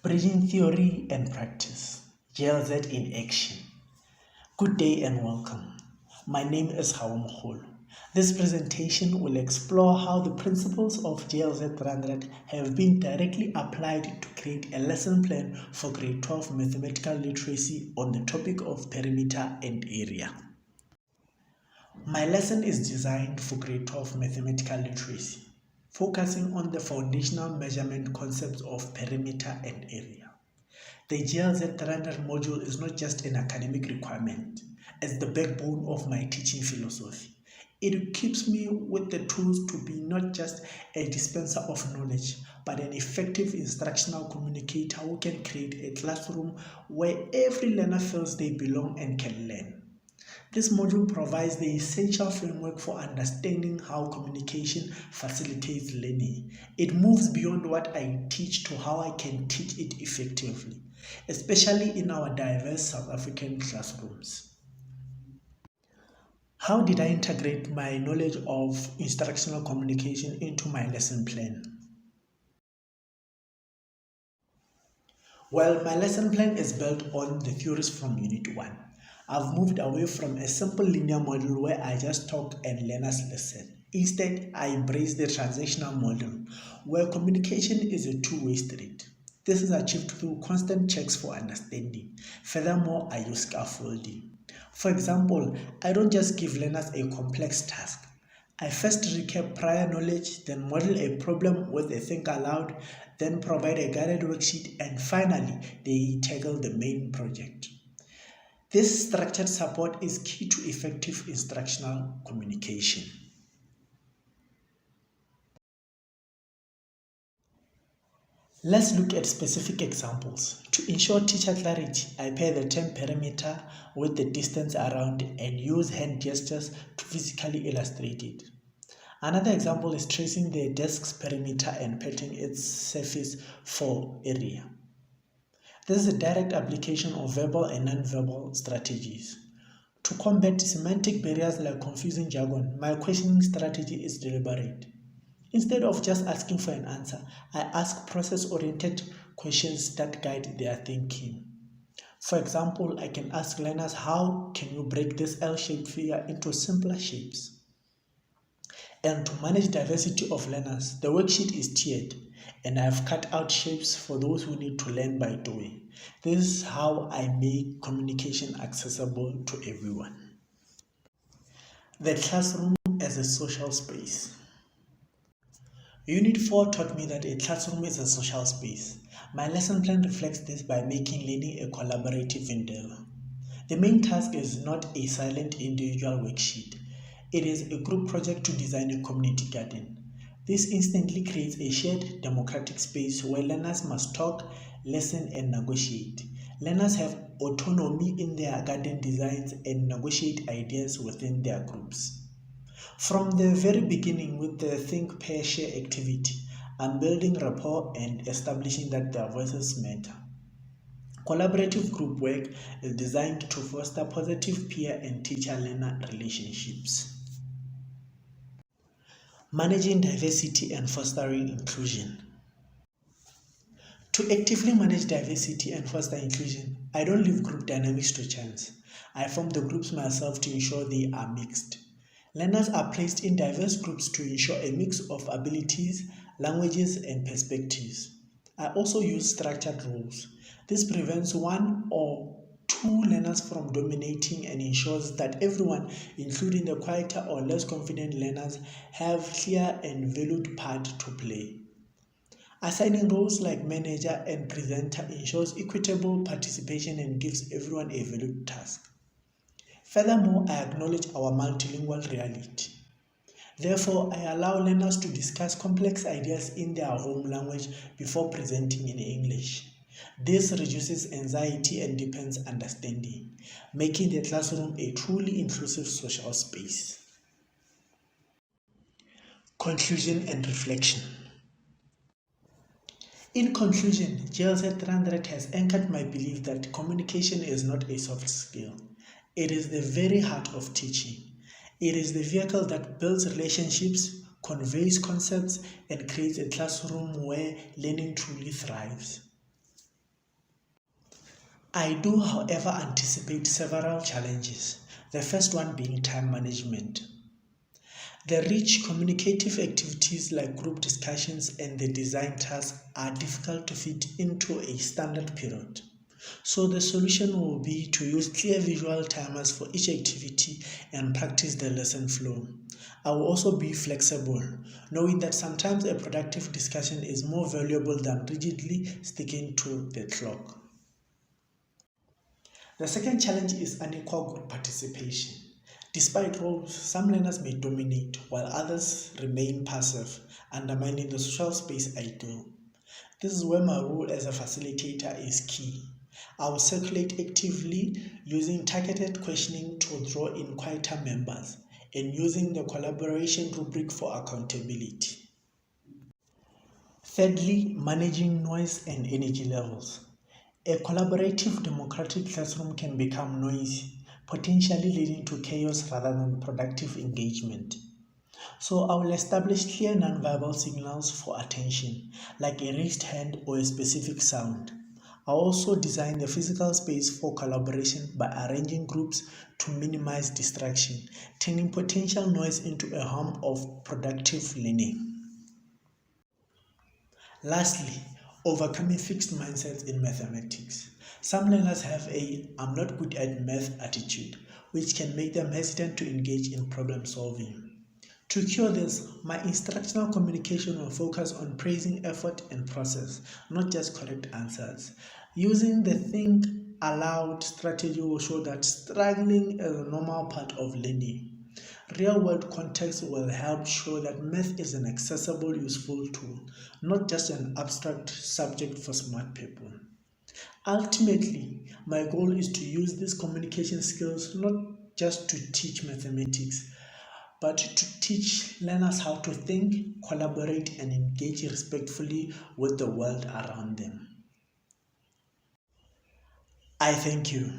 Bridging Theory and Practice, JLZ in Action. Good day and welcome. My name is Hawamkhulu. This presentation will explore how the principles of JLZ 300 have been directly applied to create a lesson plan for grade 12 mathematical literacy on the topic of perimeter and area. My lesson is designed for grade 12 mathematical literacy, focusing on the foundational measurement concepts of perimeter and area. The JLZ 300 module is not just an academic requirement, it's the backbone of my teaching philosophy. It equips me with the tools to be not just a dispenser of knowledge, but an effective instructional communicator who can create a classroom where every learner feels they belong and can learn. This module provides the essential framework for understanding how communication facilitates learning. It moves beyond what I teach to how I can teach it effectively, especially in our diverse South African classrooms. How did I integrate my knowledge of instructional communication into my lesson plan? Well, my lesson plan is built on the theories from Unit 1. I've moved away from a simple linear model where I just talk and learners listen. Instead, I embrace the transactional model, where communication is a two-way street. This is achieved through constant checks for understanding. Furthermore, I use scaffolding. For example, I don't just give learners a complex task. I first recap prior knowledge, then model a problem with a think aloud, then provide a guided worksheet, and finally, they tackle the main project. This structured support is key to effective instructional communication. Let's look at specific examples. To ensure teacher clarity, I pair the term perimeter with the distance around and use hand gestures to physically illustrate it. Another example is tracing the desk's perimeter and patting its surface for area. This is a direct application of verbal and non-verbal strategies. To combat semantic barriers like confusing jargon, my questioning strategy is deliberate. Instead of just asking for an answer, I ask process-oriented questions that guide their thinking. For example, I can ask learners, how can you break this L-shaped figure into simpler shapes? And to manage diversity of learners, the worksheet is tiered, and I have cut out shapes for those who need to learn by doing. This is how I make communication accessible to everyone. The classroom as a social space. Unit 4 taught me that a classroom is a social space. My lesson plan reflects this by making learning a collaborative endeavor. The main task is not a silent individual worksheet. It is a group project to design a community garden. This instantly creates a shared democratic space where learners must talk, listen, and negotiate. Learners have autonomy in their garden designs and negotiate ideas within their groups. From the very beginning with the Think, Pair, Share activity, I'm building rapport and establishing that their voices matter. Collaborative group work is designed to foster positive peer and teacher-learner relationships. Managing diversity and fostering inclusion. To actively manage diversity and foster inclusion, I don't leave group dynamics to chance. I form the groups myself to ensure they are mixed. Learners are placed in diverse groups to ensure a mix of abilities, languages, and perspectives. I also use structured roles. This prevents one or two learners from dominating and ensures that everyone, including the quieter or less confident learners, have clear and valued part to play. Assigning roles like manager and presenter ensures equitable participation and gives everyone a valued task. Furthermore, I acknowledge our multilingual reality. Therefore, I allow learners to discuss complex ideas in their home language before presenting in English. This reduces anxiety and deepens understanding, making the classroom a truly inclusive social space. Conclusion and reflection. In conclusion, JLZ 300 has anchored my belief that communication is not a soft skill. It is the very heart of teaching. It is the vehicle that builds relationships, conveys concepts, and creates a classroom where learning truly thrives. I do, however, anticipate several challenges, the first one being time management. The rich communicative activities like group discussions and the design tasks are difficult to fit into a standard period. So the solution will be to use clear visual timers for each activity and practice the lesson flow. I will also be flexible, knowing that sometimes a productive discussion is more valuable than rigidly sticking to the clock. The second challenge is unequal group participation. Despite roles, some learners may dominate while others remain passive, undermining the social space ideal. This is where my role as a facilitator is key. I will circulate actively using targeted questioning to draw in quieter members and using the collaboration rubric for accountability. Thirdly, managing noise and energy levels. A collaborative democratic classroom can become noisy, potentially leading to chaos rather than productive engagement. So I will establish clear nonverbal signals for attention, like a raised hand or a specific sound. I also design the physical space for collaboration by arranging groups to minimize distraction, turning potential noise into a home of productive learning. Lastly, overcoming fixed mindsets in mathematics. Some learners have a "I'm not good at math" attitude, which can make them hesitant to engage in problem solving. To cure this, my instructional communication will focus on praising effort and process, not just correct answers. Using the think aloud strategy will show that struggling is a normal part of learning. Real world context will help show that math is an accessible, useful tool, not just an abstract subject for smart people. Ultimately, my goal is to use these communication skills not just to teach mathematics, but to teach learners how to think, collaborate, and engage respectfully with the world around them. I thank you.